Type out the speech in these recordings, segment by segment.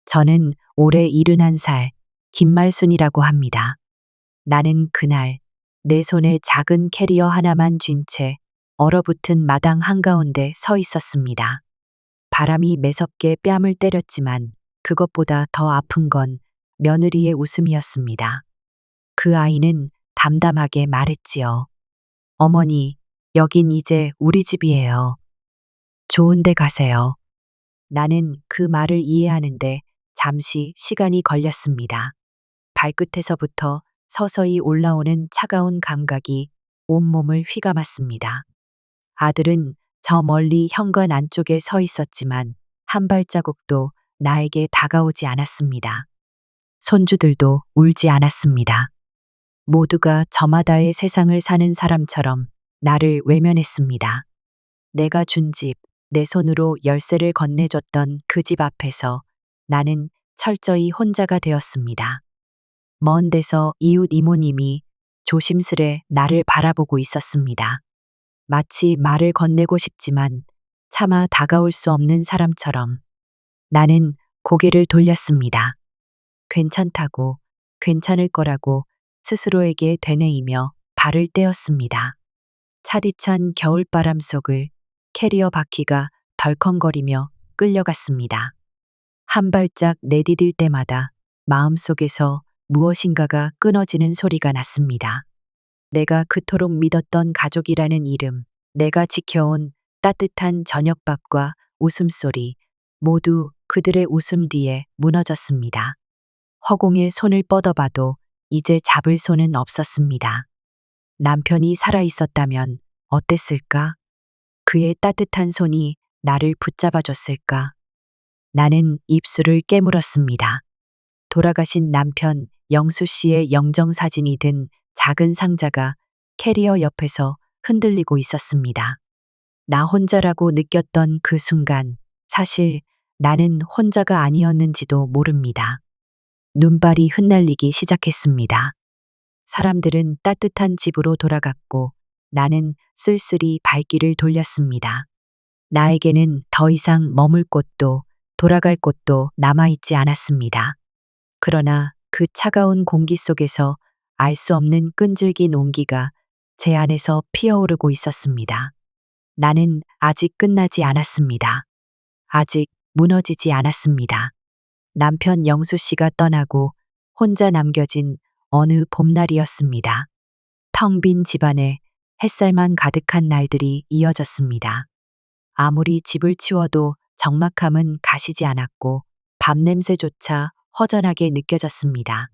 저는 올해 71살 김말순이라고 합니다. 나는 그날 내 손에 작은 캐리어 하나만 쥔 채 얼어붙은 마당 한가운데 서 있었습니다. 바람이 매섭게 뺨을 때렸지만 그것보다 더 아픈 건 며느리의 웃음이었습니다. 그 아이는 담담하게 말했지요. 어머니, 여긴 이제 우리 집이에요. 좋은 데 가세요. 나는 그 말을 이해하는데 잠시 시간이 걸렸습니다. 발끝에서부터 서서히 올라오는 차가운 감각이 온몸을 휘감았습니다. 아들은 저 멀리 현관 안쪽에 서 있었지만 한 발자국도 나에게 다가오지 않았습니다. 손주들도 울지 않았습니다. 모두가 저마다의 세상을 사는 사람처럼 나를 외면했습니다. 내가 준 집, 내 손으로 열쇠를 건네줬던 그 집 앞에서 나는 철저히 혼자가 되었습니다. 먼 데서 이웃 이모님이 조심스레 나를 바라보고 있었습니다. 마치 말을 건네고 싶지만 차마 다가올 수 없는 사람처럼 나는 고개를 돌렸습니다. 괜찮다고, 괜찮을 거라고 스스로에게 되뇌이며 발을 떼었습니다. 차디찬 겨울바람 속을 캐리어 바퀴가 덜컹거리며 끌려갔습니다. 한 발짝 내디딜 때마다 마음속에서 무엇인가가 끊어지는 소리가 났습니다. 내가 그토록 믿었던 가족이라는 이름, 내가 지켜온 따뜻한 저녁밥과 웃음소리, 모두 그들의 웃음 뒤에 무너졌습니다. 허공에 손을 뻗어봐도 이제 잡을 손은 없었습니다. 남편이 살아 있었다면 어땠을까? 그의 따뜻한 손이 나를 붙잡아줬을까? 나는 입술을 깨물었습니다. 돌아가신 남편 영수 씨의 영정사진이 든 작은 상자가 캐리어 옆에서 흔들리고 있었습니다. 나 혼자라고 느꼈던 그 순간, 사실 나는 혼자가 아니었는지도 모릅니다. 눈발이 흩날리기 시작했습니다. 사람들은 따뜻한 집으로 돌아갔고 나는 쓸쓸히 발길을 돌렸습니다. 나에게는 더 이상 머물 곳도 돌아갈 곳도 남아있지 않았습니다. 그러나 그 차가운 공기 속에서 알 수 없는 끈질긴 온기가 제 안에서 피어오르고 있었습니다. 나는 아직 끝나지 않았습니다. 아직 무너지지 않았습니다. 남편 영수 씨가 떠나고 혼자 남겨진 어느 봄날이었습니다. 텅 빈 집안에 햇살만 가득한 날들이 이어졌습니다. 아무리 집을 치워도 적막함은 가시지 않았고 밤냄새조차 허전하게 느껴졌습니다.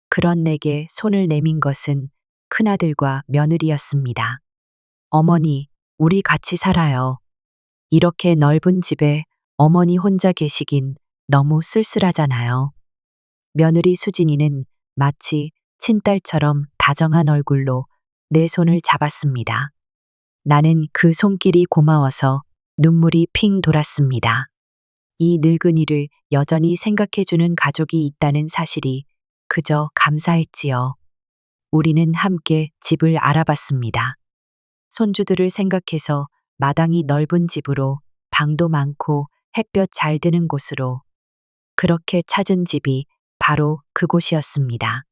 그런 내게 손을 내민 것은 큰아들과 며느리였습니다. 어머니, 우리 같이 살아요. 이렇게 넓은 집에 어머니 혼자 계시긴 너무 쓸쓸하잖아요. 며느리 수진이는 마치 친딸처럼 다정한 얼굴로 내 손을 잡았습니다. 나는 그 손길이 고마워서 눈물이 핑 돌았습니다. 이 늙은이를 여전히 생각해주는 가족이 있다는 사실이 그저 감사했지요. 우리는 함께 집을 알아봤습니다. 손주들을 생각해서 마당이 넓은 집으로, 방도 많고 햇볕 잘 드는 곳으로. 그렇게 찾은 집이 바로 그곳이었습니다.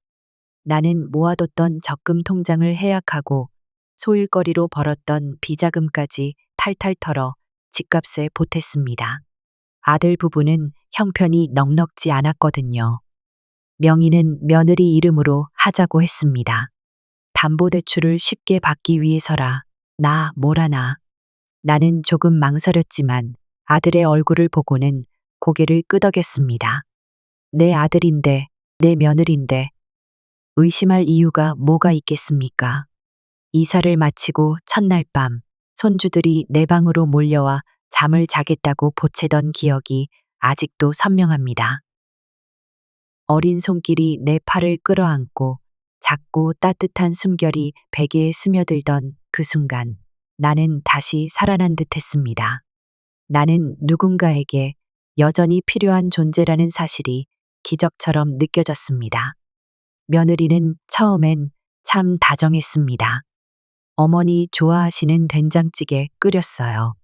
나는 모아뒀던 적금 통장을 해약하고 소일거리로 벌었던 비자금까지 탈탈 털어 집값에 보탰습니다. 아들 부부는 형편이 넉넉지 않았거든요. 명의는 며느리 이름으로 하자고 했습니다. 담보대출을 쉽게 받기 위해서라. 나 뭐라나. 나는 조금 망설였지만 아들의 얼굴을 보고는 고개를 끄덕였습니다. 내 아들인데, 내 며느린데 의심할 이유가 뭐가 있겠습니까? 이사를 마치고 첫날 밤 손주들이 내 방으로 몰려와 잠을 자겠다고 보채던 기억이 아직도 선명합니다. 어린 손길이 내 팔을 끌어안고 작고 따뜻한 숨결이 베개에 스며들던 그 순간 나는 다시 살아난 듯 했습니다. 나는 누군가에게 여전히 필요한 존재라는 사실이 기적처럼 느껴졌습니다. 며느리는 처음엔 참 다정했습니다. 어머니 좋아하시는 된장찌개 끓였어요.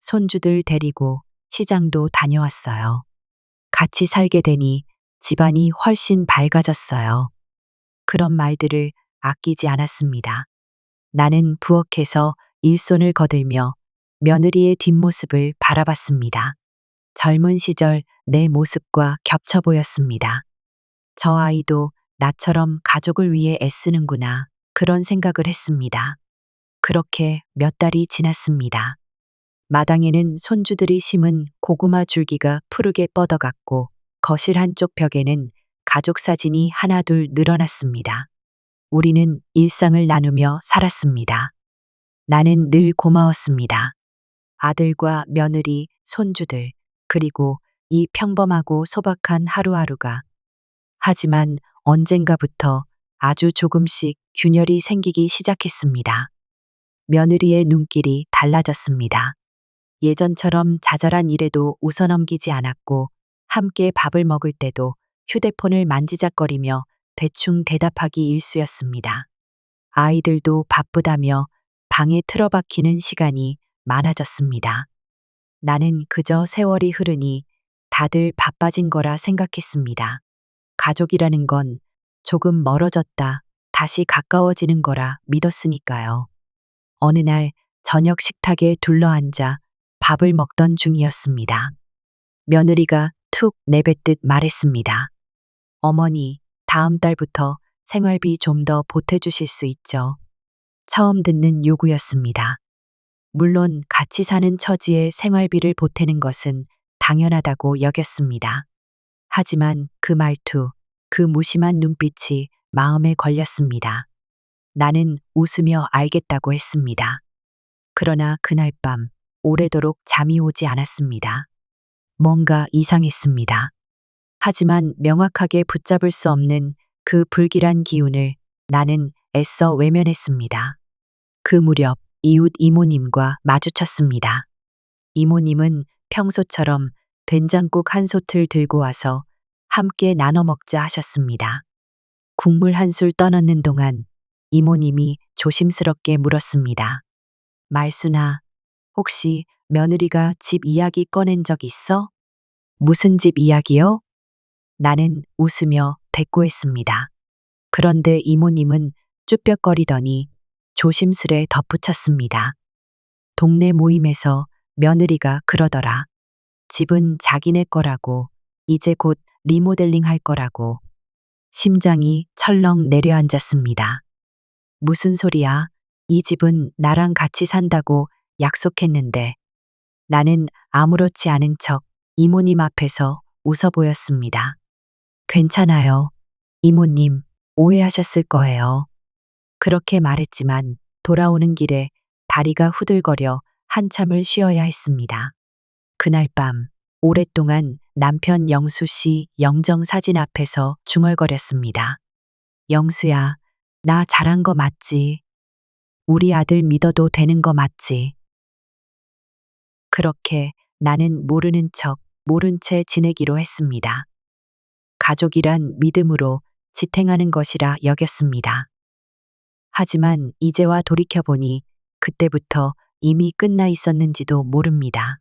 손주들 데리고 시장도 다녀왔어요. 같이 살게 되니 집안이 훨씬 밝아졌어요. 그런 말들을 아끼지 않았습니다. 나는 부엌에서 일손을 거들며 며느리의 뒷모습을 바라봤습니다. 젊은 시절 내 모습과 겹쳐 보였습니다. 저 아이도 나처럼 가족을 위해 애쓰는구나. 그런 생각을 했습니다. 그렇게 몇 달이 지났습니다. 마당에는 손주들이 심은 고구마 줄기가 푸르게 뻗어갔고 거실 한쪽 벽에는 가족 사진이 하나둘 늘어났습니다. 우리는 일상을 나누며 살았습니다. 나는 늘 고마웠습니다. 아들과 며느리, 손주들, 그리고 이 평범하고 소박한 하루하루가. 하지만 언젠가부터 아주 조금씩 균열이 생기기 시작했습니다. 며느리의 눈길이 달라졌습니다. 예전처럼 자잘한 일에도 웃어넘기지 않았고 함께 밥을 먹을 때도 휴대폰을 만지작거리며 대충 대답하기 일쑤였습니다. 아이들도 바쁘다며 방에 틀어박히는 시간이 많아졌습니다. 나는 그저 세월이 흐르니 다들 바빠진 거라 생각했습니다. 가족이라는 건 조금 멀어졌다 다시 가까워지는 거라 믿었으니까요. 어느 날 저녁 식탁에 둘러앉아 밥을 먹던 중이었습니다. 며느리가 툭 내뱉듯 말했습니다. 어머니, 다음 달부터 생활비 좀 더 보태주실 수 있죠? 처음 듣는 요구였습니다. 물론 같이 사는 처지에 생활비를 보태는 것은 당연하다고 여겼습니다. 하지만 그 말투, 그 무심한 눈빛이 마음에 걸렸습니다. 나는 웃으며 알겠다고 했습니다. 그러나 그날 밤 오래도록 잠이 오지 않았습니다. 뭔가 이상했습니다. 하지만 명확하게 붙잡을 수 없는 그 불길한 기운을 나는 애써 외면했습니다. 그 무렵 이웃 이모님과 마주쳤습니다. 이모님은 평소처럼 된장국 한 솥을 들고 와서 함께 나눠 먹자 하셨습니다. 국물 한술 떠넣는 동안 이모님이 조심스럽게 물었습니다. 말순아, 혹시 며느리가 집 이야기 꺼낸 적 있어? 무슨 집 이야기요? 나는 웃으며 대꾸했습니다. 그런데 이모님은 쭈뼛거리더니 조심스레 덧붙였습니다. 동네 모임에서 며느리가 그러더라. 집은 자기네 거라고, 이제 곧 리모델링 할 거라고. 심장이 철렁 내려앉았습니다. 무슨 소리야? 이 집은 나랑 같이 산다고 약속했는데. 나는 아무렇지 않은 척 이모님 앞에서 웃어 보였습니다. 괜찮아요. 이모님, 오해하셨을 거예요. 그렇게 말했지만 돌아오는 길에 다리가 후들거려 한참을 쉬어야 했습니다. 그날 밤 오랫동안 남편 영수 씨 영정 사진 앞에서 중얼거렸습니다. 영수야, 나 잘한 거 맞지? 우리 아들 믿어도 되는 거 맞지? 그렇게 나는 모르는 척, 모른 채 지내기로 했습니다. 가족이란 믿음으로 지탱하는 것이라 여겼습니다. 하지만 이제와 돌이켜보니 그때부터 이미 끝나 있었는지도 모릅니다.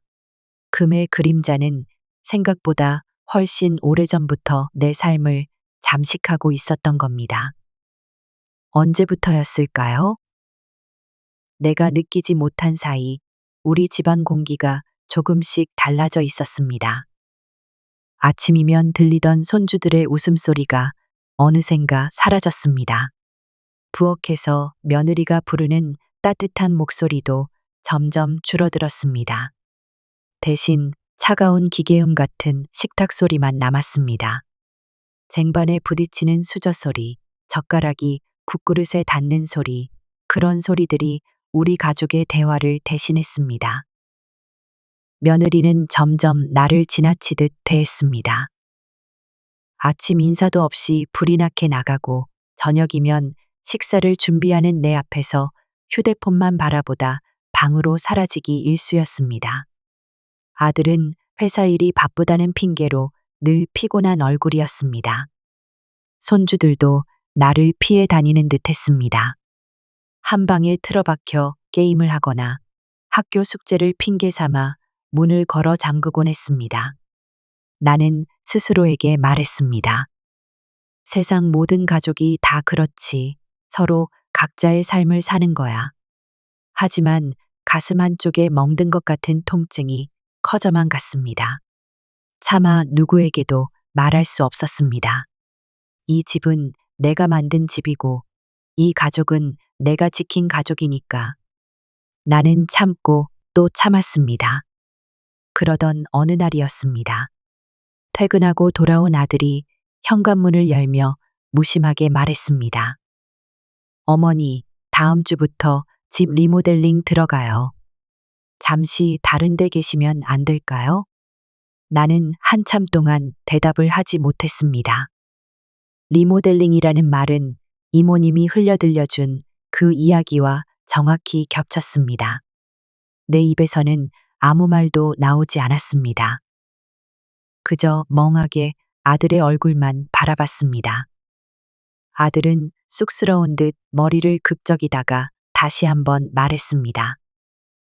금의 그림자는 생각보다 훨씬 오래전부터 내 삶을 잠식하고 있었던 겁니다. 언제부터였을까요? 내가 느끼지 못한 사이 우리 집안 공기가 조금씩 달라져 있었습니다. 아침이면 들리던 손주들의 웃음소리가 어느샌가 사라졌습니다. 부엌에서 며느리가 부르는 따뜻한 목소리도 점점 줄어들었습니다. 대신 차가운 기계음 같은 식탁 소리만 남았습니다. 쟁반에 부딪히는 수저 소리, 젓가락이 국그릇에 닿는 소리, 그런 소리들이 우리 가족의 대화를 대신했습니다. 며느리는 점점 나를 지나치듯 대했습니다. 아침 인사도 없이 불이 나게 나가고 저녁이면 식사를 준비하는 내 앞에서 휴대폰만 바라보다 방으로 사라지기 일쑤였습니다. 아들은 회사 일이 바쁘다는 핑계로 늘 피곤한 얼굴이었습니다. 손주들도 나를 피해 다니는 듯 했습니다. 한 방에 틀어박혀 게임을 하거나 학교 숙제를 핑계 삼아 문을 걸어 잠그곤 했습니다. 나는 스스로에게 말했습니다. 세상 모든 가족이 다 그렇지. 서로 각자의 삶을 사는 거야. 하지만 가슴 한쪽에 멍든 것 같은 통증이 커져만 갔습니다. 차마 누구에게도 말할 수 없었습니다. 이 집은 내가 만든 집이고 이 가족은 내가 지킨 가족이니까. 나는 참고 또 참았습니다. 그러던 어느 날이었습니다. 퇴근하고 돌아온 아들이 현관문을 열며 무심하게 말했습니다. 어머니, 다음 주부터 집 리모델링 들어가요. 잠시 다른 데 계시면 안 될까요? 나는 한참 동안 대답을 하지 못했습니다. 리모델링이라는 말은 이모님이 흘려들려준 그 이야기와 정확히 겹쳤습니다. 내 입에서는 아무 말도 나오지 않았습니다. 그저 멍하게 아들의 얼굴만 바라봤습니다. 아들은 쑥스러운 듯 머리를 극적이다가 다시 한번 말했습니다.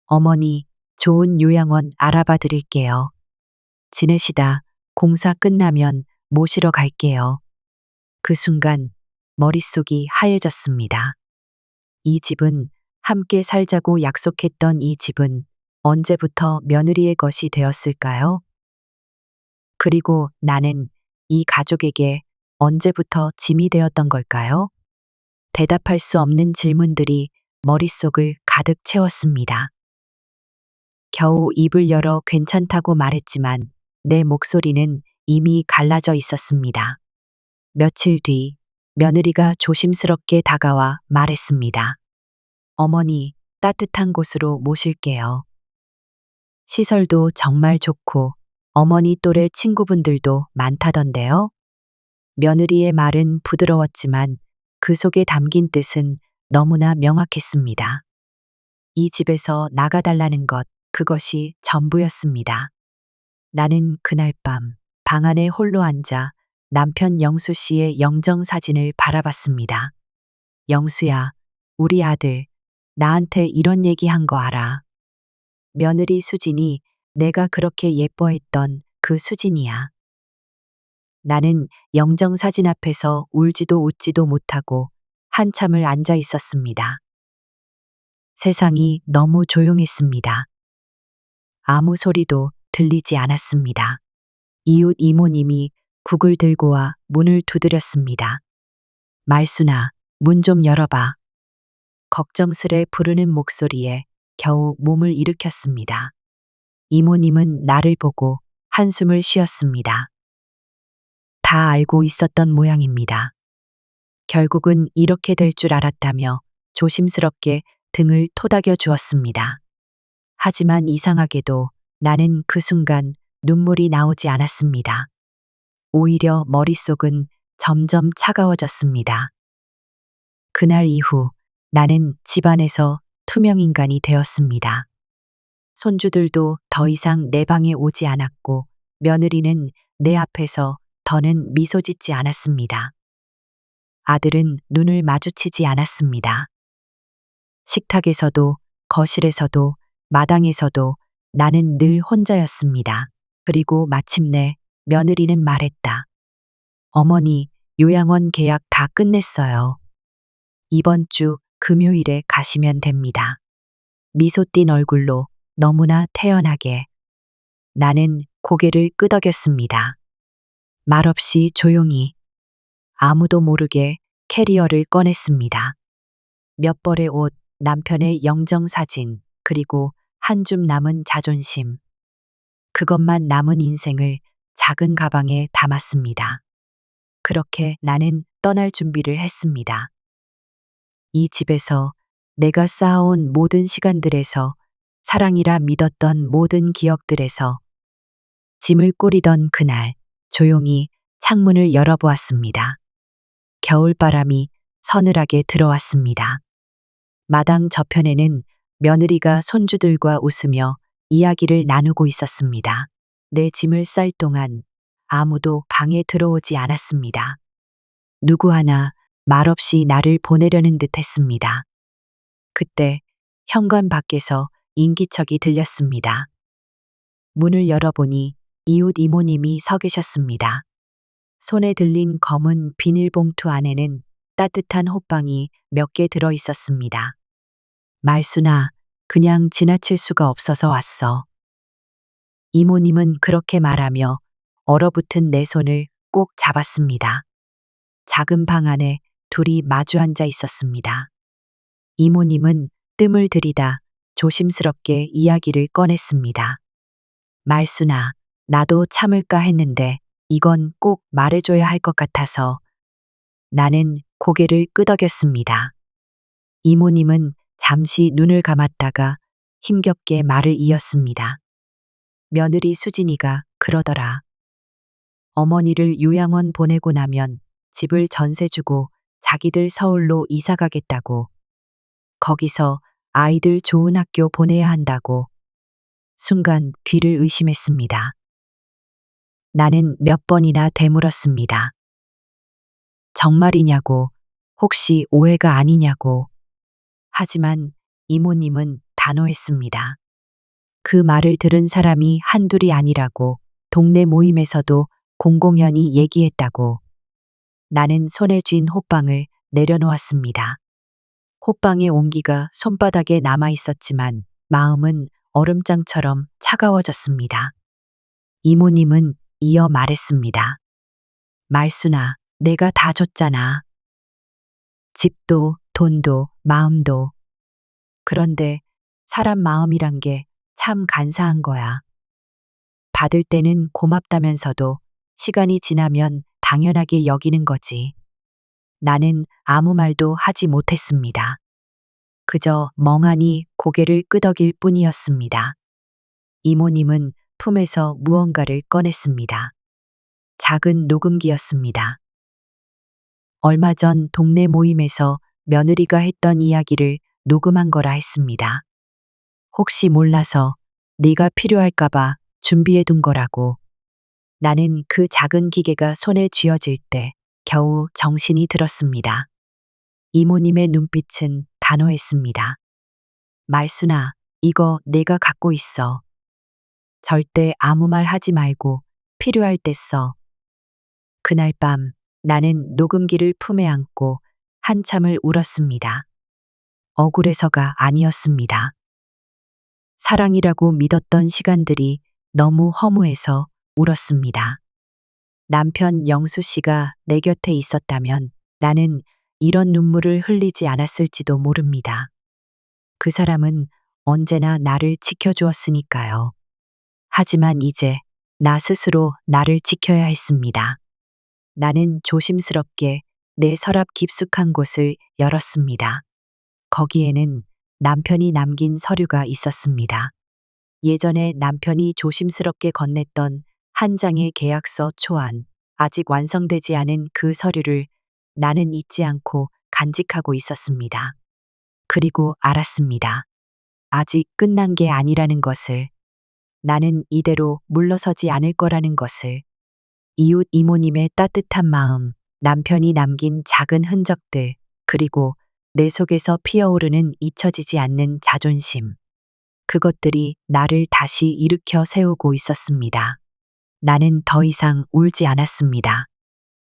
어머니, 좋은 요양원 알아봐 드릴게요. 지내시다 공사 끝나면 모시러 갈게요. 그 순간 머릿속이 하얘졌습니다. 이 집은 함께 살자고 약속했던 이 집은 언제부터 며느리의 것이 되었을까요? 그리고 나는 이 가족에게 언제부터 짐이 되었던 걸까요? 대답할 수 없는 질문들이 머릿속을 가득 채웠습니다. 겨우 입을 열어 괜찮다고 말했지만 내 목소리는 이미 갈라져 있었습니다. 며칠 뒤 며느리가 조심스럽게 다가와 말했습니다. 어머니, 따뜻한 곳으로 모실게요. 시설도 정말 좋고 어머니 또래 친구분들도 많다던데요. 며느리의 말은 부드러웠지만 그 속에 담긴 뜻은 너무나 명확했습니다. 이 집에서 나가달라는 것, 그것이 전부였습니다. 나는 그날 밤 방 안에 홀로 앉아 남편 영수 씨의 영정 사진을 바라봤습니다. 영수야, 우리 아들, 나한테 이런 얘기 한 거 알아. 며느리 수진이 내가 그렇게 예뻐했던 그 수진이야. 나는 영정 사진 앞에서 울지도 웃지도 못하고 한참을 앉아 있었습니다. 세상이 너무 조용했습니다. 아무 소리도 들리지 않았습니다. 이웃 이모님이 국을 들고 와 문을 두드렸습니다. 말순아, 문 좀 열어봐. 걱정스레 부르는 목소리에 겨우 몸을 일으켰습니다. 이모님은 나를 보고 한숨을 쉬었습니다. 다 알고 있었던 모양입니다. 결국은 이렇게 될 줄 알았다며 조심스럽게 등을 토닥여 주었습니다. 하지만 이상하게도 나는 그 순간 눈물이 나오지 않았습니다. 오히려 머릿속은 점점 차가워졌습니다. 그날 이후 나는 집안에서 투명인간이 되었습니다. 손주들도 더 이상 내 방에 오지 않았고 며느리는 내 앞에서 더는 미소 짓지 않았습니다. 아들은 눈을 마주치지 않았습니다. 식탁에서도 거실에서도 마당에서도 나는 늘 혼자였습니다. 그리고 마침내 며느리는 말했다. 어머니, 요양원 계약 다 끝냈어요. 이번 주 금요일에 가시면 됩니다. 미소 띤 얼굴로 너무나 태연하게. 나는 고개를 끄덕였습니다. 말없이 조용히 아무도 모르게 캐리어를 꺼냈습니다. 몇 벌의 옷, 남편의 영정사진, 그리고 한 줌 남은 자존심. 그것만 남은 인생을 작은 가방에 담았습니다. 그렇게 나는 떠날 준비를 했습니다. 이 집에서 내가 쌓아온 모든 시간들에서 사랑이라 믿었던 모든 기억들에서 짐을 꾸리던 그날 조용히 창문을 열어보았습니다. 겨울바람이 서늘하게 들어왔습니다. 마당 저편에는 며느리가 손주들과 웃으며 이야기를 나누고 있었습니다. 내 짐을 쌀 동안 아무도 방에 들어오지 않았습니다. 누구 하나 말없이 나를 보내려는 듯 했습니다. 그때 현관 밖에서 인기척이 들렸습니다. 문을 열어보니 이웃 이모님이 서 계셨습니다. 손에 들린 검은 비닐봉투 안에는 따뜻한 호빵이 몇 개 들어 있었습니다. 말순아, 그냥 지나칠 수가 없어서 왔어. 이모님은 그렇게 말하며 얼어붙은 내 손을 꼭 잡았습니다. 작은 방 안에 둘이 마주 앉아 있었습니다. 이모님은 뜸을 들이다 조심스럽게 이야기를 꺼냈습니다. 말순아, 나도 참을까 했는데 이건 꼭 말해줘야 할 것 같아서. 나는 고개를 끄덕였습니다. 이모님은 잠시 눈을 감았다가 힘겹게 말을 이었습니다. 며느리 수진이가 그러더라. 어머니를 요양원 보내고 나면 집을 전세 주고 자기들 서울로 이사 가겠다고. 거기서 아이들 좋은 학교 보내야 한다고. 순간 귀를 의심했습니다. 나는 몇 번이나 되물었습니다. 정말이냐고, 혹시 오해가 아니냐고. 하지만 이모님은 단호했습니다. 그 말을 들은 사람이 한둘이 아니라고, 동네 모임에서도 공공연히 얘기했다고. 나는 손에 쥔 호빵을 내려놓았습니다. 호빵의 온기가 손바닥에 남아 있었지만 마음은 얼음장처럼 차가워졌습니다. 이모님은 이어 말했습니다. 말순아, 내가 다 줬잖아. 집도, 돈도, 마음도. 그런데 사람 마음이란 게 참 간사한 거야. 받을 때는 고맙다면서도 시간이 지나면 당연하게 여기는 거지. 나는 아무 말도 하지 못했습니다. 그저 멍하니 고개를 끄덕일 뿐이었습니다. 이모님은 품에서 무언가를 꺼냈습니다. 작은 녹음기였습니다. 얼마 전 동네 모임에서 며느리가 했던 이야기를 녹음한 거라 했습니다. 혹시 몰라서 네가 필요할까봐 준비해 둔 거라고. 나는 그 작은 기계가 손에 쥐어질 때 겨우 정신이 들었습니다. 이모님의 눈빛은 단호했습니다. 말순아, 이거 내가 갖고 있어. 절대 아무 말 하지 말고 필요할 때 써. 그날 밤 나는 녹음기를 품에 안고 한참을 울었습니다. 억울해서가 아니었습니다. 사랑이라고 믿었던 시간들이 너무 허무해서 울었습니다. 남편 영수 씨가 내 곁에 있었다면 나는 이런 눈물을 흘리지 않았을지도 모릅니다. 그 사람은 언제나 나를 지켜주었으니까요. 하지만 이제 나 스스로 나를 지켜야 했습니다. 나는 조심스럽게 내 서랍 깊숙한 곳을 열었습니다. 거기에는 남편이 남긴 서류가 있었습니다. 예전에 남편이 조심스럽게 건넸던 한 장의 계약서 초안, 아직 완성되지 않은 그 서류를 나는 잊지 않고 간직하고 있었습니다. 그리고 알았습니다. 아직 끝난 게 아니라는 것을. 나는 이대로 물러서지 않을 거라는 것을. 이웃 이모님의 따뜻한 마음, 남편이 남긴 작은 흔적들, 그리고 내 속에서 피어오르는 잊혀지지 않는 자존심. 그것들이 나를 다시 일으켜 세우고 있었습니다. 나는 더 이상 울지 않았습니다.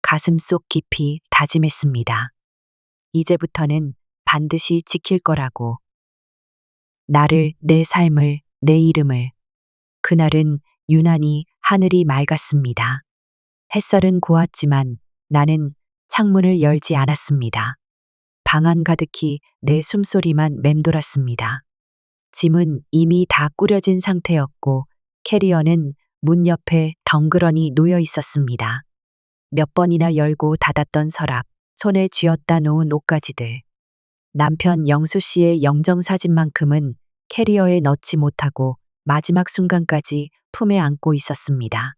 가슴속 깊이 다짐했습니다. 이제부터는 반드시 지킬 거라고. 나를, 내 삶을, 내 이름을. 그날은 유난히 하늘이 맑았습니다. 햇살은 고왔지만 나는 창문을 열지 않았습니다. 방 안 가득히 내 숨소리만 맴돌았습니다. 짐은 이미 다 꾸려진 상태였고 캐리어는 문 옆에 덩그러니 놓여 있었습니다. 몇 번이나 열고 닫았던 서랍, 손에 쥐었다 놓은 옷가지들. 남편 영수 씨의 영정사진만큼은 캐리어에 넣지 못하고 마지막 순간까지 품에 안고 있었습니다.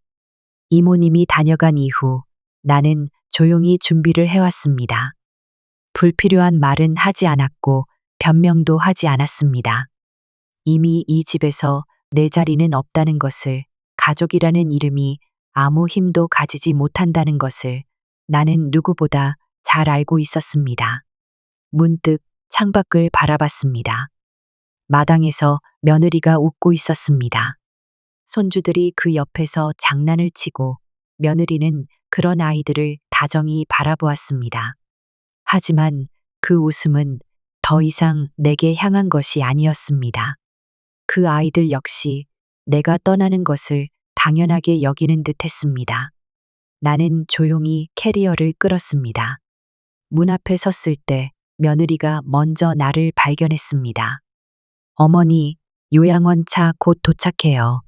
이모님이 다녀간 이후 나는 조용히 준비를 해왔습니다. 불필요한 말은 하지 않았고 변명도 하지 않았습니다. 이미 이 집에서 내 자리는 없다는 것을, 가족이라는 이름이 아무 힘도 가지지 못한다는 것을 나는 누구보다 잘 알고 있었습니다. 문득 창밖을 바라봤습니다. 마당에서 며느리가 웃고 있었습니다. 손주들이 그 옆에서 장난을 치고 며느리는 그런 아이들을 다정히 바라보았습니다. 하지만 그 웃음은 더 이상 내게 향한 것이 아니었습니다. 그 아이들 역시 내가 떠나는 것을 당연하게 여기는 듯 했습니다. 나는 조용히 캐리어를 끌었습니다. 문 앞에 섰을 때 며느리가 먼저 나를 발견했습니다. 어머니, 요양원 차 곧 도착해요.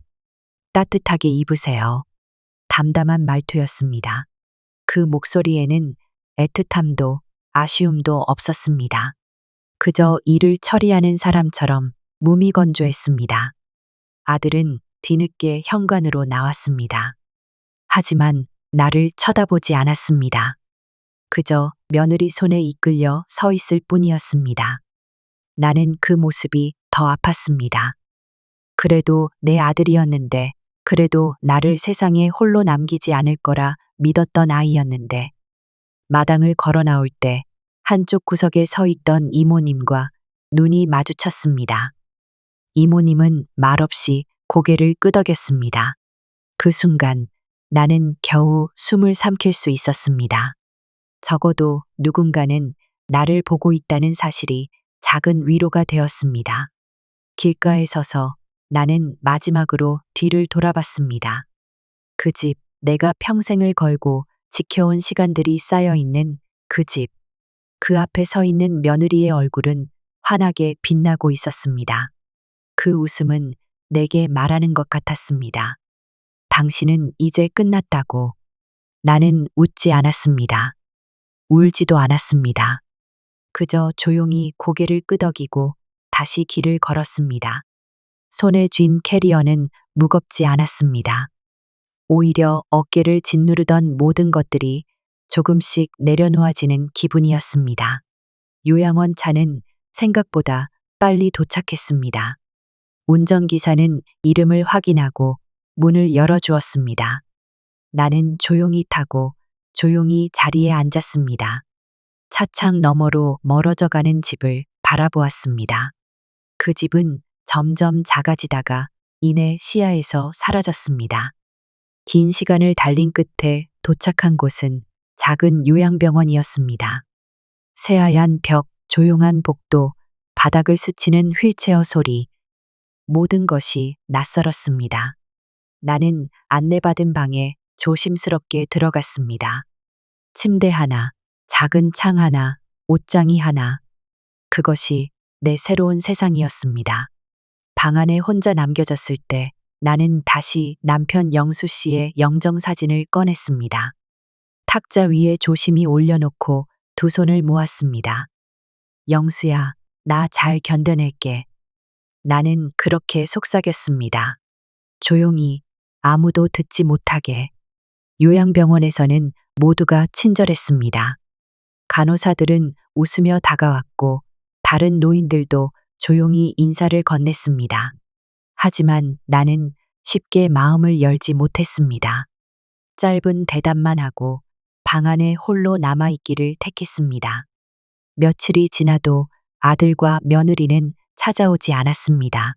따뜻하게 입으세요. 담담한 말투였습니다. 그 목소리에는 애틋함도 아쉬움도 없었습니다. 그저 일을 처리하는 사람처럼 무미건조했습니다. 아들은 뒤늦게 현관으로 나왔습니다. 하지만 나를 쳐다보지 않았습니다. 그저 며느리 손에 이끌려 서 있을 뿐이었습니다. 나는 그 모습이 더 아팠습니다. 그래도 내 아들이었는데, 그래도 나를 세상에 홀로 남기지 않을 거라 믿었던 아이였는데, 마당을 걸어 나올 때 한쪽 구석에 서 있던 이모님과 눈이 마주쳤습니다. 이모님은 말없이 고개를 끄덕였습니다. 그 순간 나는 겨우 숨을 삼킬 수 있었습니다. 적어도 누군가는 나를 보고 있다는 사실이 작은 위로가 되었습니다. 길가에 서서 나는 마지막으로 뒤를 돌아봤습니다. 그 집, 내가 평생을 걸고 지켜온 시간들이 쌓여 있는 그 집. 그 앞에 서 있는 며느리의 얼굴은 환하게 빛나고 있었습니다. 그 웃음은 내게 말하는 것 같았습니다. 당신은 이제 끝났다고. 나는 웃지 않았습니다. 울지도 않았습니다. 그저 조용히 고개를 끄덕이고 다시 길을 걸었습니다. 손에 쥔 캐리어는 무겁지 않았습니다. 오히려 어깨를 짓누르던 모든 것들이 조금씩 내려놓아지는 기분이었습니다. 요양원 차는 생각보다 빨리 도착했습니다. 운전기사는 이름을 확인하고 문을 열어주었습니다. 나는 조용히 타고 조용히 자리에 앉았습니다. 차창 너머로 멀어져 가는 집을 바라보았습니다. 그 집은 점점 작아지다가 이내 시야에서 사라졌습니다. 긴 시간을 달린 끝에 도착한 곳은 작은 요양병원이었습니다. 새하얀 벽, 조용한 복도, 바닥을 스치는 휠체어 소리, 모든 것이 낯설었습니다. 나는 안내받은 방에 조심스럽게 들어갔습니다. 침대 하나, 작은 창 하나, 옷장이 하나. 그것이 내 새로운 세상이었습니다. 방 안에 혼자 남겨졌을 때 나는 다시 남편 영수 씨의 영정사진을 꺼냈습니다. 탁자 위에 조심히 올려놓고 두 손을 모았습니다. 영수야, 나 잘 견뎌낼게. 나는 그렇게 속삭였습니다. 조용히, 아무도 듣지 못하게. 요양병원에서는 모두가 친절했습니다. 간호사들은 웃으며 다가왔고 다른 노인들도 조용히 인사를 건넸습니다. 하지만 나는 쉽게 마음을 열지 못했습니다. 짧은 대답만 하고 방 안에 홀로 남아있기를 택했습니다. 며칠이 지나도 아들과 며느리는 찾아오지 않았습니다.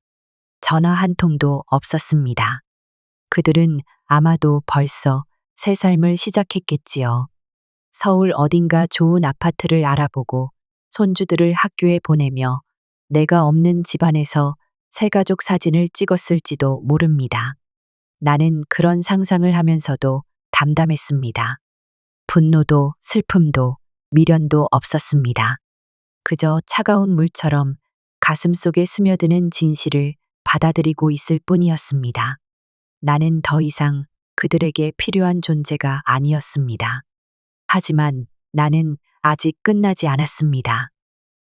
전화 한 통도 없었습니다. 그들은 아마도 벌써 새 삶을 시작했겠지요. 서울 어딘가 좋은 아파트를 알아보고 손주들을 학교에 보내며 내가 없는 집안에서 새가족 사진을 찍었을지도 모릅니다. 나는 그런 상상을 하면서도 담담했습니다. 분노도 슬픔도 미련도 없었습니다. 그저 차가운 물처럼 가슴 속에 스며드는 진실을 받아들이고 있을 뿐이었습니다. 나는 더 이상 그들에게 필요한 존재가 아니었습니다. 하지만 나는 아직 끝나지 않았습니다.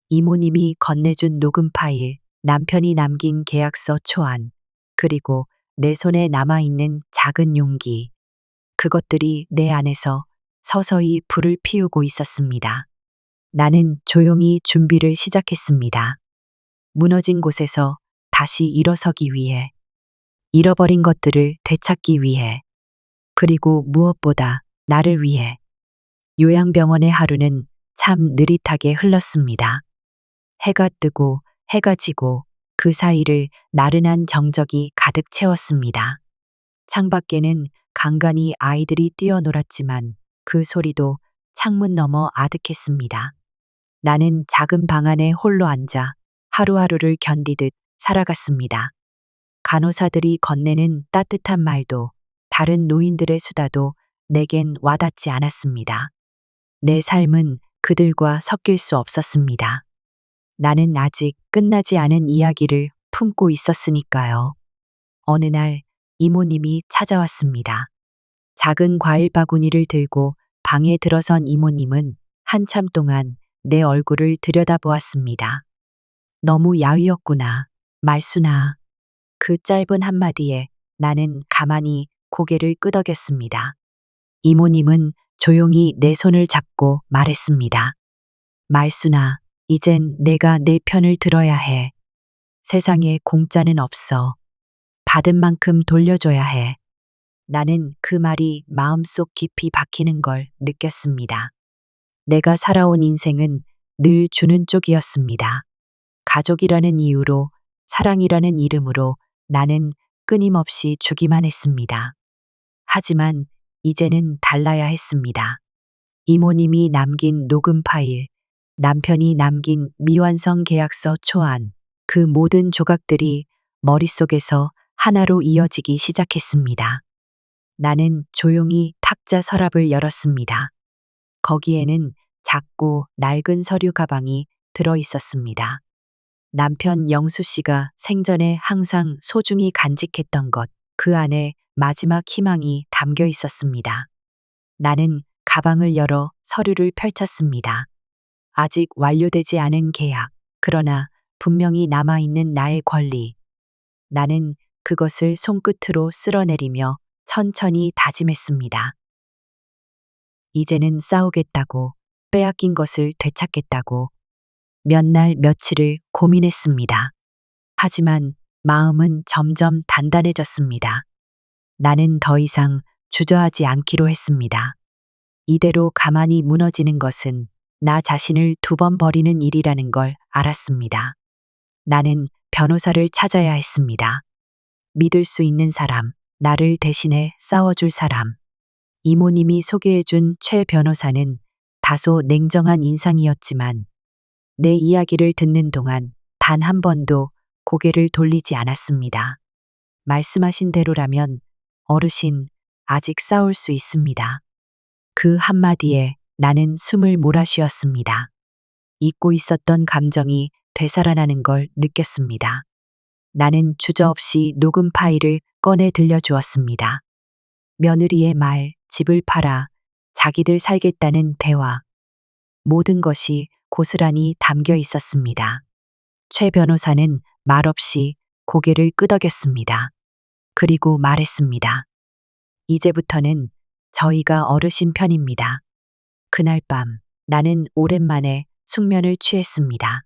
이모님이 건네준 녹음 파일, 남편이 남긴 계약서 초안, 그리고 내 손에 남아있는 작은 용기. 그것들이 내 안에서 서서히 불을 피우고 있었습니다. 나는 조용히 준비를 시작했습니다. 무너진 곳에서 다시 일어서기 위해, 잃어버린 것들을 되찾기 위해, 그리고 무엇보다 나를 위해. 요양병원의 하루는 참 느릿하게 흘렀습니다. 해가 뜨고 해가 지고 그 사이를 나른한 정적이 가득 채웠습니다. 창밖에는 간간히 아이들이 뛰어놀았지만 그 소리도 창문 너머 아득했습니다. 나는 작은 방 안에 홀로 앉아 하루하루를 견디듯 살아갔습니다. 간호사들이 건네는 따뜻한 말도 다른 노인들의 수다도 내겐 와닿지 않았습니다. 내 삶은 그들과 섞일 수 없었습니다. 나는 아직 끝나지 않은 이야기를 품고 있었으니까요. 어느 날 이모님이 찾아왔습니다. 작은 과일 바구니를 들고 방에 들어선 이모님은 한참 동안 내 얼굴을 들여다보았습니다. 너무 야위었구나. 말순아. 그 짧은 한마디에 나는 가만히 고개를 끄덕였습니다. 이모님은 조용히 내 손을 잡고 말했습니다. 말순아, 이젠 내가 내 편을 들어야 해. 세상에 공짜는 없어. 받은 만큼 돌려줘야 해. 나는 그 말이 마음속 깊이 박히는 걸 느꼈습니다. 내가 살아온 인생은 늘 주는 쪽이었습니다. 가족이라는 이유로, 사랑이라는 이름으로 나는 끊임없이 주기만 했습니다. 하지만 이제는 달라야 했습니다. 이모님이 남긴 녹음 파일, 남편이 남긴 미완성 계약서 초안, 그 모든 조각들이 머릿속에서 하나로 이어지기 시작했습니다. 나는 조용히 탁자 서랍을 열었습니다. 거기에는 작고 낡은 서류 가방이 들어 있었습니다. 남편 영수 씨가 생전에 항상 소중히 간직했던 것, 그 안에 마지막 희망이 담겨 있었습니다. 나는 가방을 열어 서류를 펼쳤습니다. 아직 완료되지 않은 계약, 그러나 분명히 남아있는 나의 권리. 나는 그것을 손끝으로 쓸어내리며 천천히 다짐했습니다. 이제는 싸우겠다고, 빼앗긴 것을 되찾겠다고 몇 날 며칠을 고민했습니다. 하지만 마음은 점점 단단해졌습니다. 나는 더 이상 주저하지 않기로 했습니다. 이대로 가만히 무너지는 것은 나 자신을 두 번 버리는 일이라는 걸 알았습니다. 나는 변호사를 찾아야 했습니다. 믿을 수 있는 사람, 나를 대신해 싸워줄 사람. 이모님이 소개해준 최 변호사는 다소 냉정한 인상이었지만 내 이야기를 듣는 동안 단 한 번도 고개를 돌리지 않았습니다. 말씀하신 대로라면 어르신, 아직 싸울 수 있습니다. 그 한마디에 나는 숨을 몰아쉬었습니다. 잊고 있었던 감정이 되살아나는 걸 느꼈습니다. 나는 주저없이 녹음 파일을 꺼내 들려주었습니다. 며느리의 말, 집을 팔아 자기들 살겠다는 배와 모든 것이 고스란히 담겨 있었습니다. 최 변호사는 말없이 고개를 끄덕였습니다. 그리고 말했습니다. 이제부터는 저희가 어르신 편입니다. 그날 밤 나는 오랜만에 숙면을 취했습니다.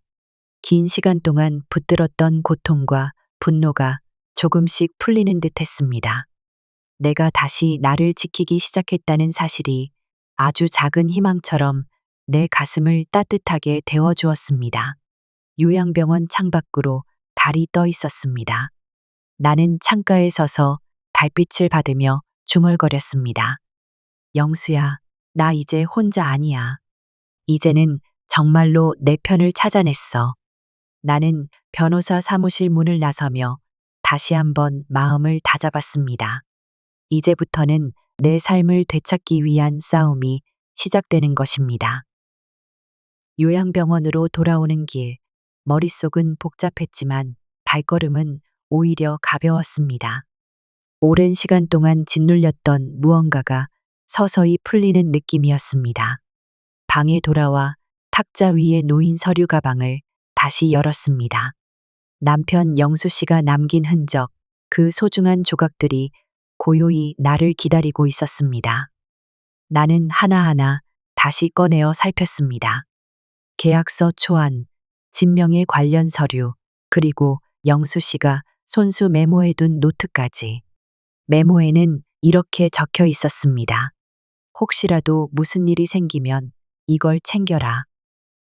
긴 시간 동안 붙들었던 고통과 분노가 조금씩 풀리는 듯 했습니다. 내가 다시 나를 지키기 시작했다는 사실이 아주 작은 희망처럼 내 가슴을 따뜻하게 데워주었습니다. 요양병원 창밖으로 달이 떠 있었습니다. 나는 창가에 서서 달빛을 받으며 중얼거렸습니다. 영수야, 나 이제 혼자 아니야. 이제는 정말로 내 편을 찾아냈어. 나는 변호사 사무실 문을 나서며 다시 한번 마음을 다잡았습니다. 이제부터는 내 삶을 되찾기 위한 싸움이 시작되는 것입니다. 요양병원으로 돌아오는 길, 머릿속은 복잡했지만 발걸음은 오히려 가벼웠습니다. 오랜 시간 동안 짓눌렸던 무언가가 서서히 풀리는 느낌이었습니다. 방에 돌아와 탁자 위에 놓인 서류 가방을 다시 열었습니다. 남편 영수 씨가 남긴 흔적, 그 소중한 조각들이 고요히 나를 기다리고 있었습니다. 나는 하나하나 다시 꺼내어 살폈습니다. 계약서 초안, 진명에 관련 서류, 그리고 영수 씨가 손수 메모해둔 노트까지. 메모에는 이렇게 적혀 있었습니다. 혹시라도 무슨 일이 생기면 이걸 챙겨라.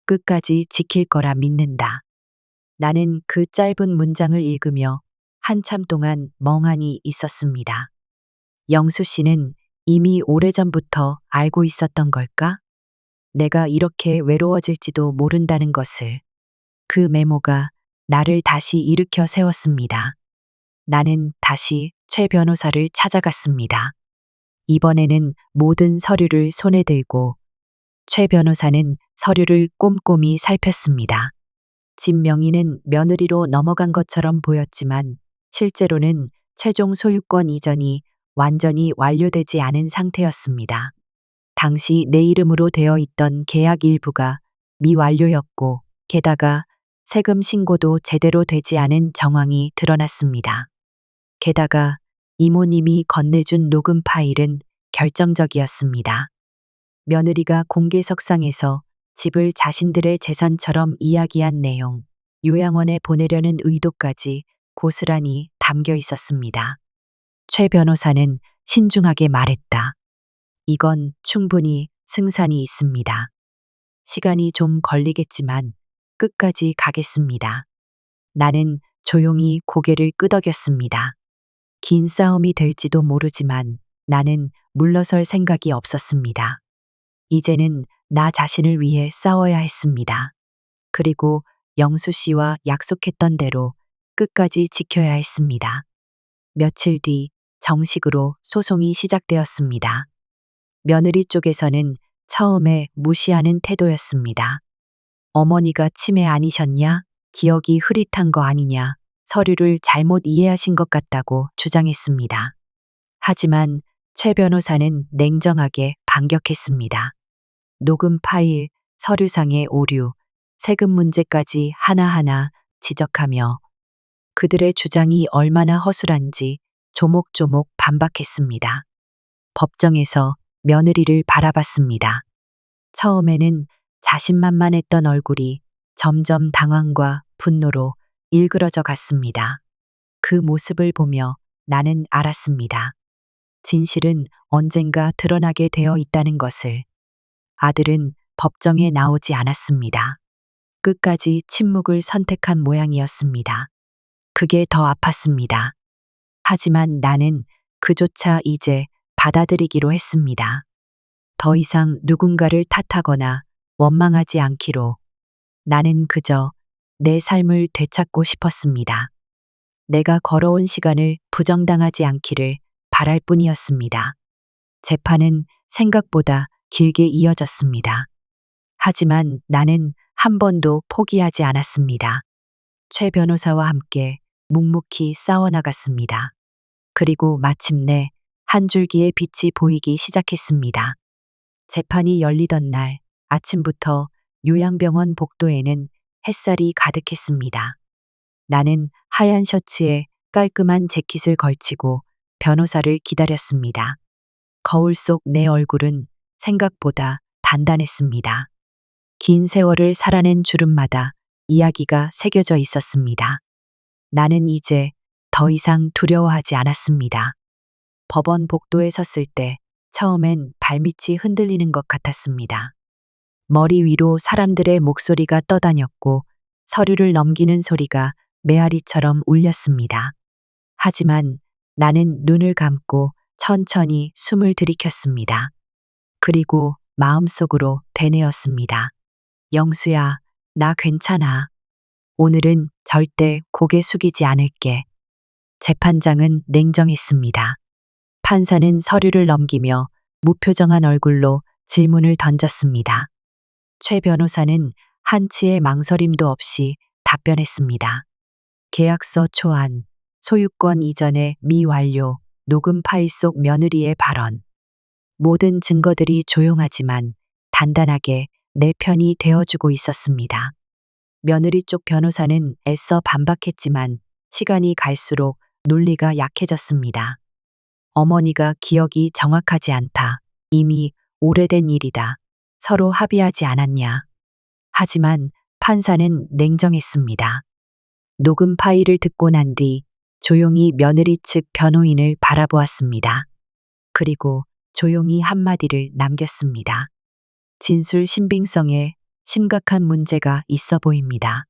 끝까지 지킬 거라 믿는다. 나는 그 짧은 문장을 읽으며 한참 동안 멍하니 있었습니다. 영수 씨는 이미 오래전부터 알고 있었던 걸까? 내가 이렇게 외로워질지도 모른다는 것을. 그 메모가 나를 다시 일으켜 세웠습니다. 나는 다시 최 변호사를 찾아갔습니다. 이번에는 모든 서류를 손에 들고 최 변호사는 서류를 꼼꼼히 살폈습니다. 집 명의는 며느리로 넘어간 것처럼 보였지만 실제로는 최종 소유권 이전이 완전히 완료되지 않은 상태였습니다. 당시 내 이름으로 되어 있던 계약 일부가 미완료였고 게다가 세금 신고도 제대로 되지 않은 정황이 드러났습니다. 게다가 이모님이 건네준 녹음 파일은 결정적이었습니다. 며느리가 공개석상에서 집을 자신들의 재산처럼 이야기한 내용, 요양원에 보내려는 의도까지 고스란히 담겨 있었습니다. 최 변호사는 신중하게 말했다. 이건 충분히 승산이 있습니다. 시간이 좀 걸리겠지만 끝까지 가겠습니다. 나는 조용히 고개를 끄덕였습니다. 긴 싸움이 될지도 모르지만 나는 물러설 생각이 없었습니다. 이제는 나 자신을 위해 싸워야 했습니다. 그리고 영수 씨와 약속했던 대로 끝까지 지켜야 했습니다. 며칠 뒤 정식으로 소송이 시작되었습니다. 며느리 쪽에서는 처음에 무시하는 태도였습니다. 어머니가 치매 아니셨냐? 기억이 흐릿한 거 아니냐? 서류를 잘못 이해하신 것 같다고 주장했습니다. 하지만 최 변호사는 냉정하게 반격했습니다. 녹음 파일, 서류상의 오류, 세금 문제까지 하나하나 지적하며 그들의 주장이 얼마나 허술한지 조목조목 반박했습니다. 법정에서 며느리를 바라봤습니다. 처음에는 자신만만했던 얼굴이 점점 당황과 분노로 일그러져 갔습니다. 그 모습을 보며 나는 알았습니다. 진실은 언젠가 드러나게 되어 있다는 것을. 아들은 법정에 나오지 않았습니다. 끝까지 침묵을 선택한 모양이었습니다. 그게 더 아팠습니다. 하지만 나는 그조차 이제 받아들이기로 했습니다. 더 이상 누군가를 탓하거나 원망하지 않기로. 나는 그저 내 삶을 되찾고 싶었습니다. 내가 걸어온 시간을 부정당하지 않기를 바랄 뿐이었습니다. 재판은 생각보다 길게 이어졌습니다. 하지만 나는 한 번도 포기하지 않았습니다. 최 변호사와 함께 묵묵히 싸워나갔습니다. 그리고 마침내 한 줄기의 빛이 보이기 시작했습니다. 재판이 열리던 날 아침부터 요양병원 복도에는 햇살이 가득했습니다. 나는 하얀 셔츠에 깔끔한 재킷을 걸치고 변호사를 기다렸습니다. 거울 속 내 얼굴은 생각보다 단단했습니다. 긴 세월을 살아낸 주름마다 이야기가 새겨져 있었습니다. 나는 이제 더 이상 두려워하지 않았습니다. 법원 복도에 섰을 때 처음엔 발밑이 흔들리는 것 같았습니다. 머리 위로 사람들의 목소리가 떠다녔고 서류를 넘기는 소리가 메아리처럼 울렸습니다. 하지만 나는 눈을 감고 천천히 숨을 들이켰습니다. 그리고 마음속으로 되뇌었습니다. 영수야, 나 괜찮아. 오늘은 절대 고개 숙이지 않을게. 재판장은 냉정했습니다. 판사는 서류를 넘기며 무표정한 얼굴로 질문을 던졌습니다. 최 변호사는 한치의 망설임도 없이 답변했습니다. 계약서 초안, 소유권 이전의 미완료, 녹음 파일 속 며느리의 발언. 모든 증거들이 조용하지만 단단하게 내 편이 되어주고 있었습니다. 며느리 쪽 변호사는 애써 반박했지만 시간이 갈수록 논리가 약해졌습니다. 어머니가 기억이 정확하지 않다. 이미 오래된 일이다. 서로 합의하지 않았냐. 하지만 판사는 냉정했습니다. 녹음 파일을 듣고 난 뒤 조용히 며느리 측 변호인을 바라보았습니다. 그리고 조용히 한마디를 남겼습니다. 진술 신빙성에 심각한 문제가 있어 보입니다.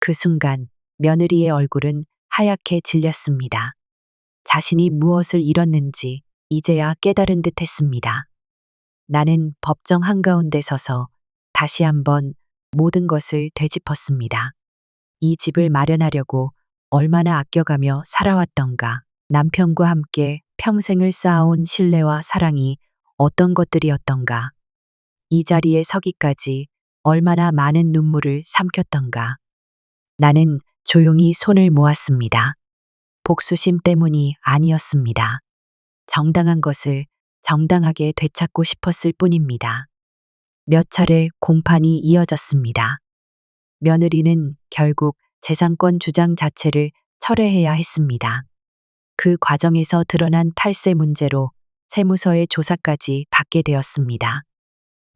그 순간 며느리의 얼굴은 하얗게 질렸습니다. 자신이 무엇을 잃었는지 이제야 깨달은 듯 했습니다. 나는 법정 한가운데 서서 다시 한번 모든 것을 되짚었습니다. 이 집을 마련하려고 얼마나 아껴가며 살아왔던가, 남편과 함께 평생을 쌓아온 신뢰와 사랑이 어떤 것들이었던가, 이 자리에 서기까지 얼마나 많은 눈물을 삼켰던가. 나는 조용히 손을 모았습니다. 복수심 때문이 아니었습니다. 정당한 것을 정당하게 되찾고 싶었을 뿐입니다. 몇 차례 공판이 이어졌습니다. 며느리는 결국 재산권 주장 자체를 철회해야 했습니다. 그 과정에서 드러난 탈세 문제로 세무서의 조사까지 받게 되었습니다.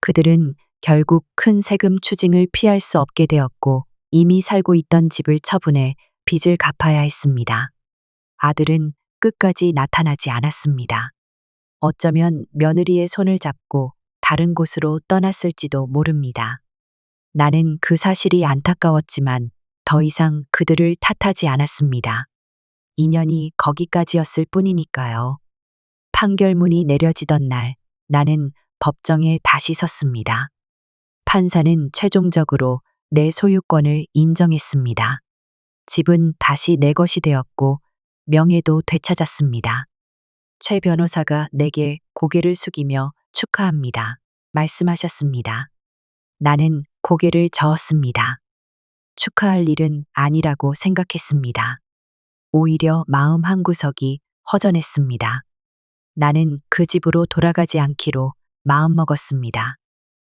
그들은 결국 큰 세금 추징을 피할 수 없게 되었고 이미 살고 있던 집을 처분해 빚을 갚아야 했습니다. 아들은 끝까지 나타나지 않았습니다. 어쩌면 며느리의 손을 잡고 다른 곳으로 떠났을지도 모릅니다. 나는 그 사실이 안타까웠지만 더 이상 그들을 탓하지 않았습니다. 인연이 거기까지였을 뿐이니까요. 판결문이 내려지던 날, 나는 법정에 다시 섰습니다. 판사는 최종적으로 내 소유권을 인정했습니다. 집은 다시 내 것이 되었고 명예도 되찾았습니다. 최 변호사가 내게 고개를 숙이며 축하합니다. 말씀하셨습니다. 나는 고개를 저었습니다. 축하할 일은 아니라고 생각했습니다. 오히려 마음 한구석이 허전했습니다. 나는 그 집으로 돌아가지 않기로 마음먹었습니다.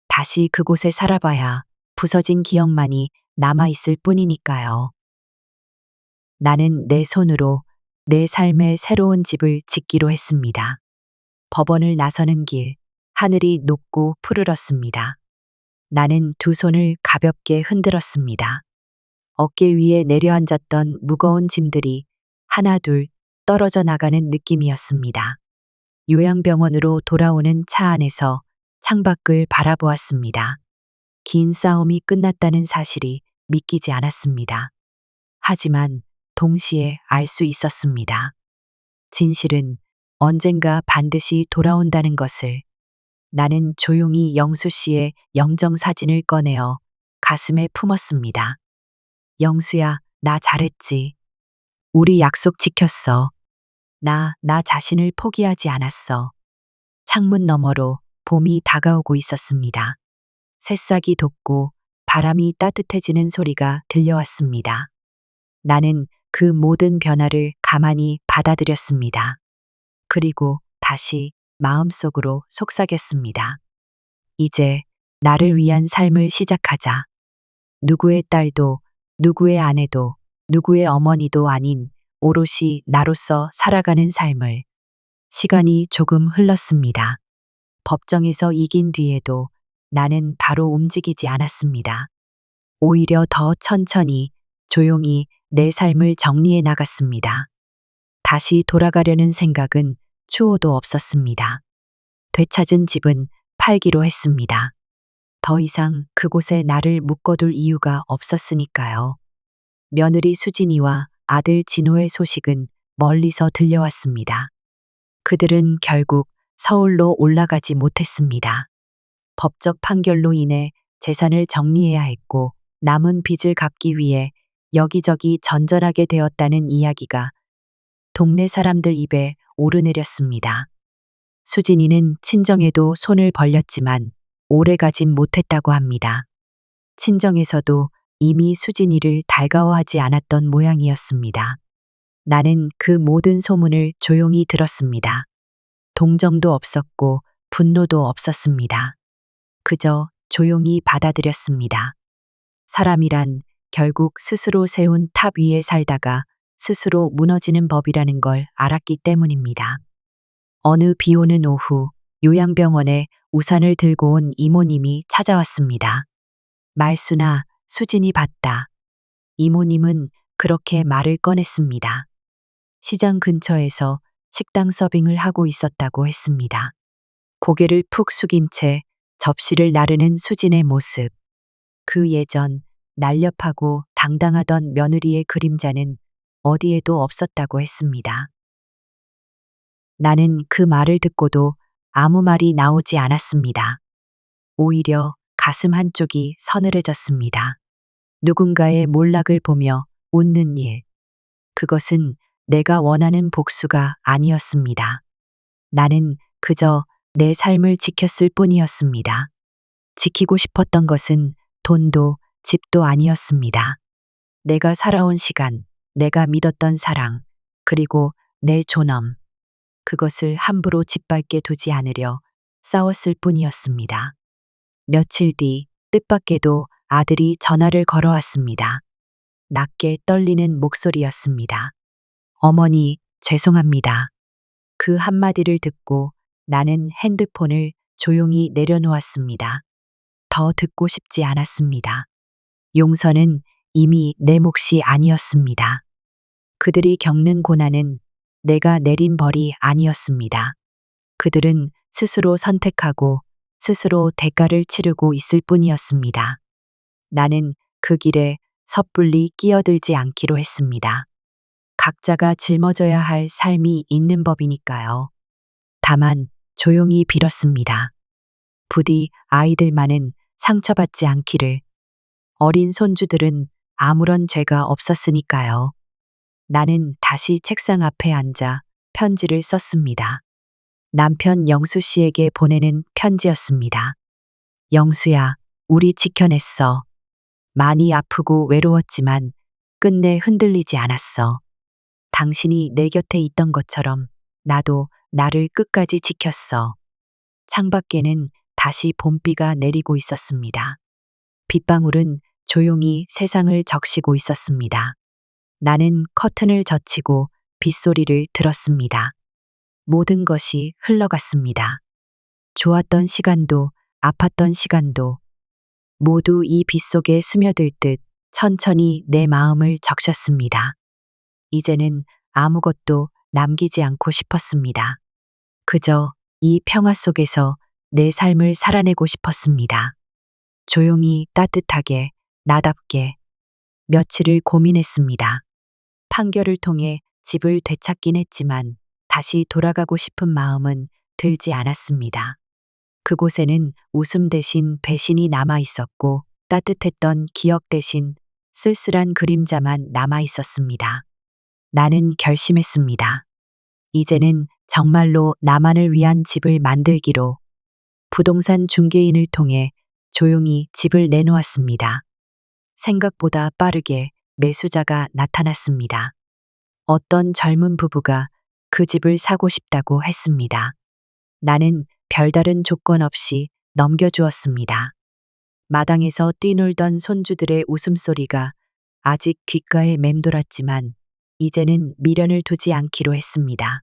다시 그곳에 살아봐야 부서진 기억만이 남아있을 뿐이니까요. 나는 내 손으로 내 삶의 새로운 집을 짓기로 했습니다. 법원을 나서는 길, 하늘이 높고 푸르렀습니다. 나는 두 손을 가볍게 흔들었습니다. 어깨 위에 내려앉았던 무거운 짐들이 하나 둘 떨어져 나가는 느낌이었습니다. 요양병원으로 돌아오는 차 안에서 창밖을 바라보았습니다. 긴 싸움이 끝났다는 사실이 믿기지 않았습니다. 하지만 동시에 알 수 있었습니다. 진실은 언젠가 반드시 돌아온다는 것을. 나는 조용히 영수 씨의 영정 사진을 꺼내어 가슴에 품었습니다. 영수야, 나 잘했지. 우리 약속 지켰어. 나 자신을 포기하지 않았어. 창문 너머로 봄이 다가오고 있었습니다. 새싹이 돋고 바람이 따뜻해지는 소리가 들려왔습니다. 나는 그 모든 변화를 가만히 받아들였습니다. 그리고 다시 마음속으로 속삭였습니다. 이제 나를 위한 삶을 시작하자. 누구의 딸도, 누구의 아내도, 누구의 어머니도 아닌 오롯이 나로서 살아가는 삶을. 시간이 조금 흘렀습니다. 법정에서 이긴 뒤에도 나는 바로 움직이지 않았습니다. 오히려 더 천천히, 조용히 내 삶을 정리해 나갔습니다. 다시 돌아가려는 생각은 추호도 없었습니다. 되찾은 집은 팔기로 했습니다. 더 이상 그곳에 나를 묶어둘 이유가 없었으니까요. 며느리 수진이와 아들 진호의 소식은 멀리서 들려왔습니다. 그들은 결국 서울로 올라가지 못했습니다. 법적 판결로 인해 재산을 정리해야 했고 남은 빚을 갚기 위해 여기저기 전전하게 되었다는 이야기가 동네 사람들 입에 오르내렸습니다. 수진이는 친정에도 손을 벌렸지만 오래 가진 못했다고 합니다. 친정에서도 이미 수진이를 달가워하지 않았던 모양이었습니다. 나는 그 모든 소문을 조용히 들었습니다. 동정도 없었고 분노도 없었습니다. 그저 조용히 받아들였습니다. 사람이란 결국 스스로 세운 탑 위에 살다가 스스로 무너지는 법이라는 걸 알았기 때문입니다. 어느 비 오는 오후 요양병원에 우산을 들고 온 이모님이 찾아왔습니다. 말순아, 수진이 봤다. 이모님은 그렇게 말을 꺼냈습니다. 시장 근처에서 식당 서빙을 하고 있었다고 했습니다. 고개를 푹 숙인 채 접시를 나르는 수진의 모습. 그 예전 날렵하고 당당하던 며느리의 그림자는 어디에도 없었다고 했습니다. 나는 그 말을 듣고도 아무 말이 나오지 않았습니다. 오히려 가슴 한쪽이 서늘해졌습니다. 누군가의 몰락을 보며 웃는 일. 그것은 내가 원하는 복수가 아니었습니다. 나는 그저 내 삶을 지켰을 뿐이었습니다. 지키고 싶었던 것은 돈도 집도 아니었습니다. 내가 살아온 시간, 내가 믿었던 사랑, 그리고 내 존엄. 그것을 함부로 짓밟게 두지 않으려 싸웠을 뿐이었습니다. 며칠 뒤 뜻밖에도 아들이 전화를 걸어왔습니다. 낮게 떨리는 목소리였습니다. 어머니, 죄송합니다. 그 한마디를 듣고 나는 핸드폰을 조용히 내려놓았습니다. 더 듣고 싶지 않았습니다. 용서는 이미 내 몫이 아니었습니다. 그들이 겪는 고난은 내가 내린 벌이 아니었습니다. 그들은 스스로 선택하고 스스로 대가를 치르고 있을 뿐이었습니다. 나는 그 길에 섣불리 끼어들지 않기로 했습니다. 각자가 짊어져야 할 삶이 있는 법이니까요. 다만 조용히 빌었습니다. 부디 아이들만은 상처받지 않기를. 어린 손주들은 아무런 죄가 없었으니까요. 나는 다시 책상 앞에 앉아 편지를 썼습니다. 남편 영수 씨에게 보내는 편지였습니다. 영수야, 우리 지켜냈어. 많이 아프고 외로웠지만 끝내 흔들리지 않았어. 당신이 내 곁에 있던 것처럼 나도 나를 끝까지 지켰어. 창밖에는 다시 봄비가 내리고 있었습니다. 빗방울은 조용히 세상을 적시고 있었습니다. 나는 커튼을 젖히고 빗소리를 들었습니다. 모든 것이 흘러갔습니다. 좋았던 시간도 아팠던 시간도 모두 이 빗속에 스며들 듯 천천히 내 마음을 적셨습니다. 이제는 아무것도 남기지 않고 싶었습니다. 그저 이 평화 속에서 내 삶을 살아내고 싶었습니다. 조용히 따뜻하게 나답게 며칠을 고민했습니다. 판결을 통해 집을 되찾긴 했지만 다시 돌아가고 싶은 마음은 들지 않았습니다. 그곳에는 웃음 대신 배신이 남아 있었고 따뜻했던 기억 대신 쓸쓸한 그림자만 남아 있었습니다. 나는 결심했습니다. 이제는 정말로 나만을 위한 집을 만들기로 부동산 중개인을 통해 조용히 집을 내놓았습니다. 생각보다 빠르게 매수자가 나타났습니다. 어떤 젊은 부부가 그 집을 사고 싶다고 했습니다. 나는 별다른 조건 없이 넘겨주었습니다. 마당에서 뛰놀던 손주들의 웃음소리가 아직 귓가에 맴돌았지만 이제는 미련을 두지 않기로 했습니다.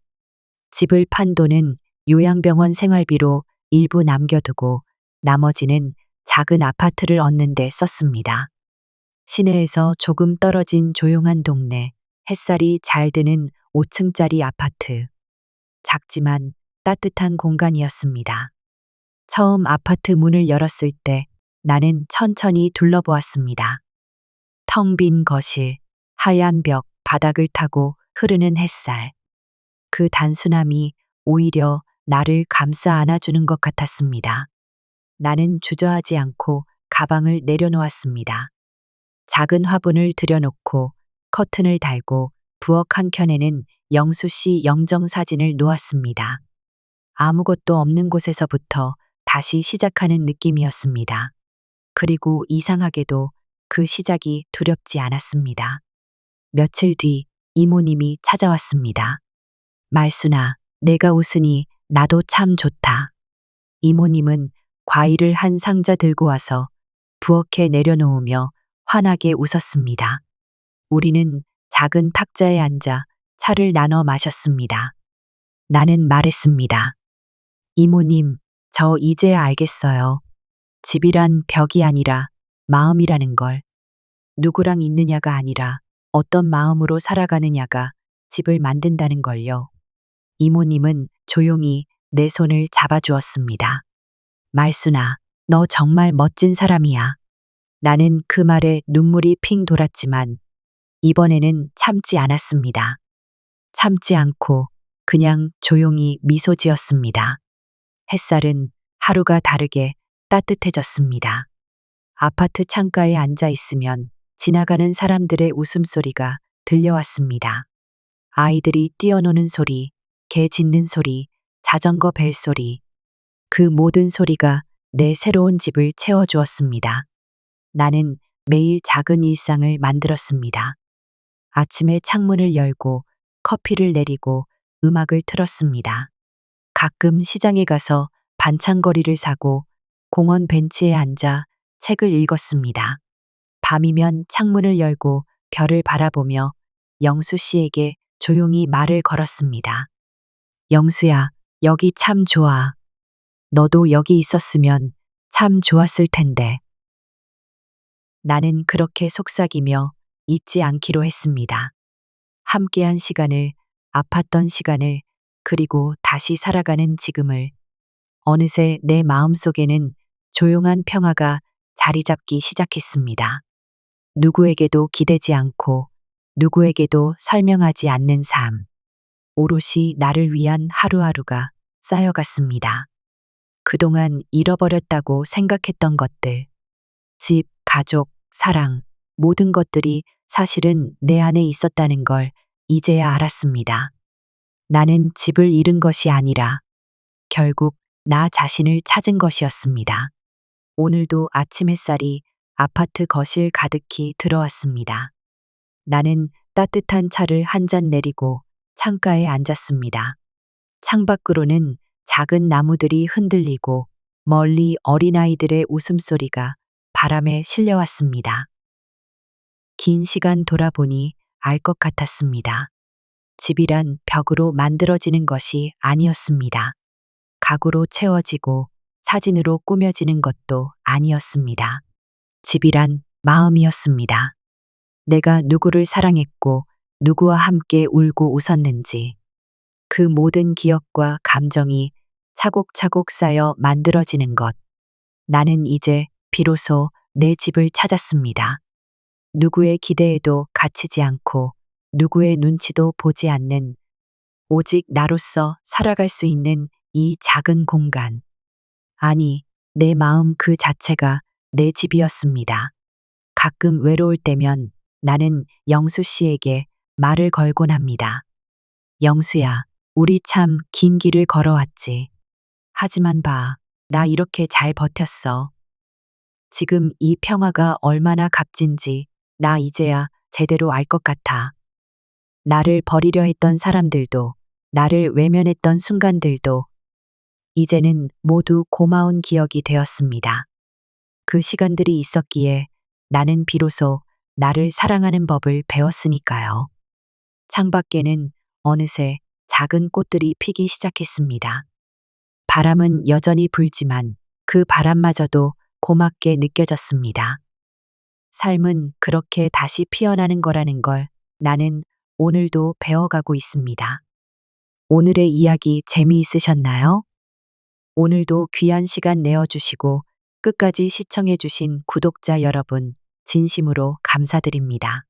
집을 판 돈은 요양병원 생활비로 일부 남겨두고 나머지는 작은 아파트를 얻는 데 썼습니다. 시내에서 조금 떨어진 조용한 동네, 햇살이 잘 드는 5층짜리 아파트. 작지만 따뜻한 공간이었습니다. 처음 아파트 문을 열었을 때 나는 천천히 둘러보았습니다. 텅 빈 거실, 하얀 벽, 바닥을 타고 흐르는 햇살. 그 단순함이 오히려 나를 감싸 안아주는 것 같았습니다. 나는 주저하지 않고 가방을 내려놓았습니다. 작은 화분을 들여놓고 커튼을 달고 부엌 한켠에는 영수 씨 영정 사진을 놓았습니다. 아무것도 없는 곳에서부터 다시 시작하는 느낌이었습니다. 그리고 이상하게도 그 시작이 두렵지 않았습니다. 며칠 뒤 이모님이 찾아왔습니다. 말순아, 내가 웃으니 나도 참 좋다. 이모님은 과일을 한 상자 들고 와서 부엌에 내려놓으며 환하게 웃었습니다. 우리는 작은 탁자에 앉아 차를 나눠 마셨습니다. 나는 말했습니다. 이모님, 저 이제야 알겠어요. 집이란 벽이 아니라 마음이라는 걸. 누구랑 있느냐가 아니라 어떤 마음으로 살아가느냐가 집을 만든다는 걸요. 이모님은 조용히 내 손을 잡아주었습니다. 말순아, 너 정말 멋진 사람이야. 나는 그 말에 눈물이 핑 돌았지만 이번에는 참지 않았습니다. 참지 않고 그냥 조용히 미소 지었습니다. 햇살은 하루가 다르게 따뜻해졌습니다. 아파트 창가에 앉아 있으면 지나가는 사람들의 웃음소리가 들려왔습니다. 아이들이 뛰어노는 소리, 개 짖는 소리, 자전거 벨소리. 그 모든 소리가 내 새로운 집을 채워주었습니다. 나는 매일 작은 일상을 만들었습니다. 아침에 창문을 열고 커피를 내리고 음악을 틀었습니다. 가끔 시장에 가서 반찬거리를 사고 공원 벤치에 앉아 책을 읽었습니다. 밤이면 창문을 열고 별을 바라보며 영수 씨에게 조용히 말을 걸었습니다. 영수야, 여기 참 좋아. 너도 여기 있었으면 참 좋았을 텐데. 나는 그렇게 속삭이며 잊지 않기로 했습니다. 함께한 시간을, 아팠던 시간을, 그리고 다시 살아가는 지금을. 어느새 내 마음속에는 조용한 평화가 자리 잡기 시작했습니다. 누구에게도 기대지 않고 누구에게도 설명하지 않는 삶. 오롯이 나를 위한 하루하루가 쌓여갔습니다. 그동안 잃어버렸다고 생각했던 것들. 집, 가족, 사랑, 모든 것들이 사실은 내 안에 있었다는 걸 이제야 알았습니다. 나는 집을 잃은 것이 아니라 결국 나 자신을 찾은 것이었습니다. 오늘도 아침 햇살이 아파트 거실 가득히 들어왔습니다. 나는 따뜻한 차를 한 잔 내리고 창가에 앉았습니다. 창밖으로는 작은 나무들이 흔들리고 멀리 어린아이들의 웃음소리가 바람에 실려왔습니다. 긴 시간 돌아보니 알 것 같았습니다. 집이란 벽으로 만들어지는 것이 아니었습니다. 가구로 채워지고 사진으로 꾸며지는 것도 아니었습니다. 집이란 마음이었습니다. 내가 누구를 사랑했고 누구와 함께 울고 웃었는지 그 모든 기억과 감정이 차곡차곡 쌓여 만들어지는 것. 나는 이제 비로소 내 집을 찾았습니다. 누구의 기대에도 갇히지 않고 누구의 눈치도 보지 않는 오직 나로서 살아갈 수 있는 이 작은 공간. 아니, 내 마음 그 자체가 내 집이었습니다. 가끔 외로울 때면 나는 영수 씨에게 말을 걸곤 합니다. 영수야, 우리 참 긴 길을 걸어왔지. 하지만 봐, 나 이렇게 잘 버텼어. 지금 이 평화가 얼마나 값진지 나 이제야 제대로 알 것 같아. 나를 버리려 했던 사람들도, 나를 외면했던 순간들도, 이제는 모두 고마운 기억이 되었습니다. 그 시간들이 있었기에 나는 비로소 나를 사랑하는 법을 배웠으니까요. 창밖에는 어느새 작은 꽃들이 피기 시작했습니다. 바람은 여전히 불지만 그 바람마저도 고맙게 느껴졌습니다. 삶은 그렇게 다시 피어나는 거라는 걸 나는 오늘도 배워가고 있습니다. 오늘의 이야기 재미있으셨나요? 오늘도 귀한 시간 내어주시고 끝까지 시청해주신 구독자 여러분, 진심으로 감사드립니다.